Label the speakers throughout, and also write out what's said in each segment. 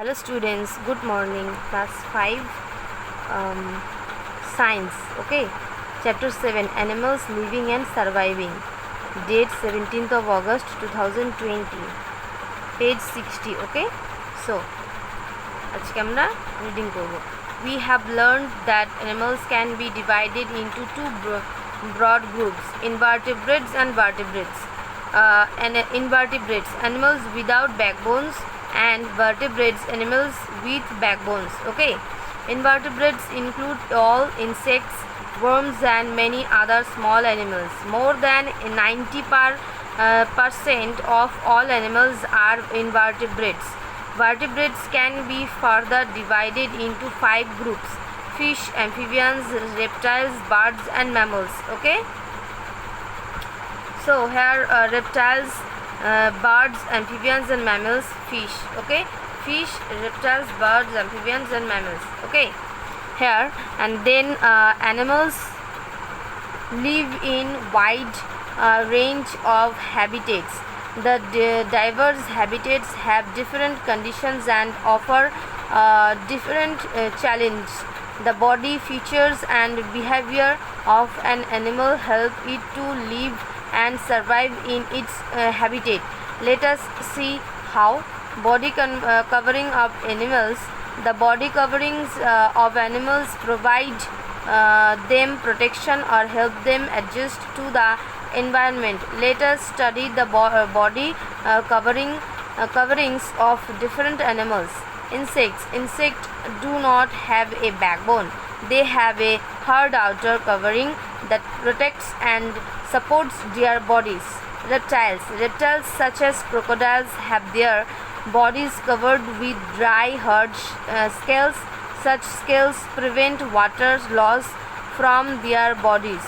Speaker 1: Hello students, good morning. Class 5 Science. Okay, Chapter 7 Animals Living and Surviving. Date 17th of August 2020. Page 60. Okay, so আজকে আমরা reading করব. We have learned that animals can be divided into two broad groups, invertebrates and vertebrates. Invertebrates, animals without backbones, and vertebrates, animals with backbones. Okay, invertebrates include all insects, worms and many other small animals. More than 90% of all animals are invertebrates. Vertebrates can be further divided into 5 groups: fish, amphibians, reptiles, birds and mammals. Okay, so here reptiles, birds, amphibians and mammals, fish. Okay, fish, reptiles, birds, amphibians and mammals. Okay, here, and then animals live in wide range of habitats. The diverse habitats have different conditions and offer different challenges. The body features and behavior of an animal help it to live and survive in its habitat. Let us see how. Body covering of animals. The body coverings of animals provide them protection or help them adjust to the environment. Let us study the body coverings of different animals. Insects do not have a backbone. They have a hard outer covering that protects and supports their bodies. Reptiles such as crocodiles have their bodies covered with dry hard scales. Such scales prevent water loss from their bodies.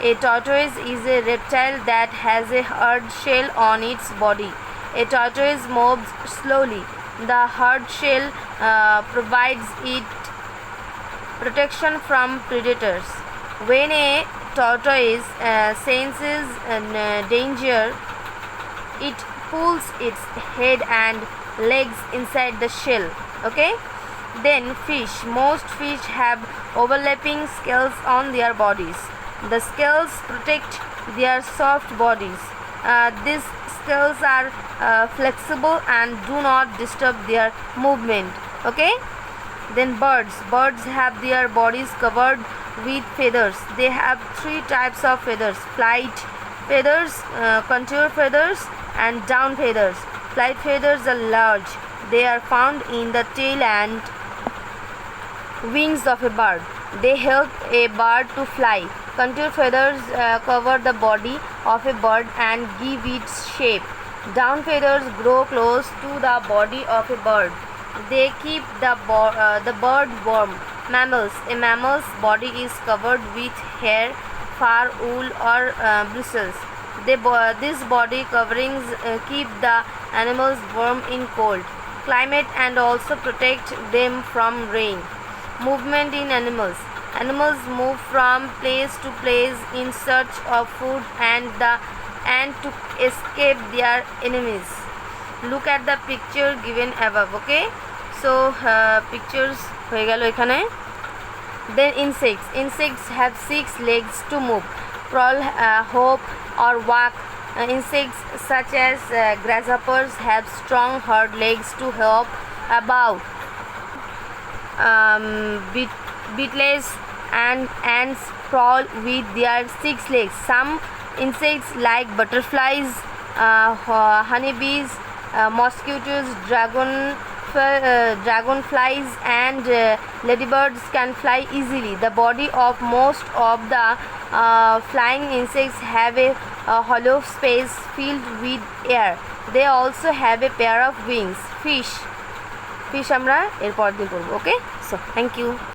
Speaker 1: A tortoise is a reptile that has a hard shell on its body. A tortoise moves slowly. The hard shell provides it protection from predators. When a tortoise senses danger, it pulls its head and legs inside the shell. Okay, then fish. Most fish have overlapping scales on their bodies. The scales protect their soft bodies. These scales are flexible and do not disturb their movement. Okay, then birds have their bodies covered with feathers. They have 3 types of feathers: flight feathers, contour feathers and down feathers. Flight feathers are large. They are found in the tail and wings of a bird. They help a bird to fly. Contour feathers cover the body of a bird and give it shape. Down feathers grow close to the body of a bird. They keep the bird warm. Mammals. A mammal's body is covered with hair, fur, wool or bristles. These body coverings keep the animals warm in cold climate and also protect them from rain. Movement in animals. Animals move from place to place in search of food and to escape their enemies. Look at the picture given above. Okay, so pictures হয়ে গেল এখানে. Then insects have 6 legs to move, crawl, hop or walk. Insects such as grasshoppers have strong hard legs to hop about. Beetles and ants crawl with their 6 legs. Some insects like butterflies, honeybees, mosquitoes, dragonflies and ladybirds can fly easily. The body of most of the flying insects have a hollow space filled with air. They also have a pair of wings. Fish আমরা এরপর দিন পড়ব. Okay, so thank you.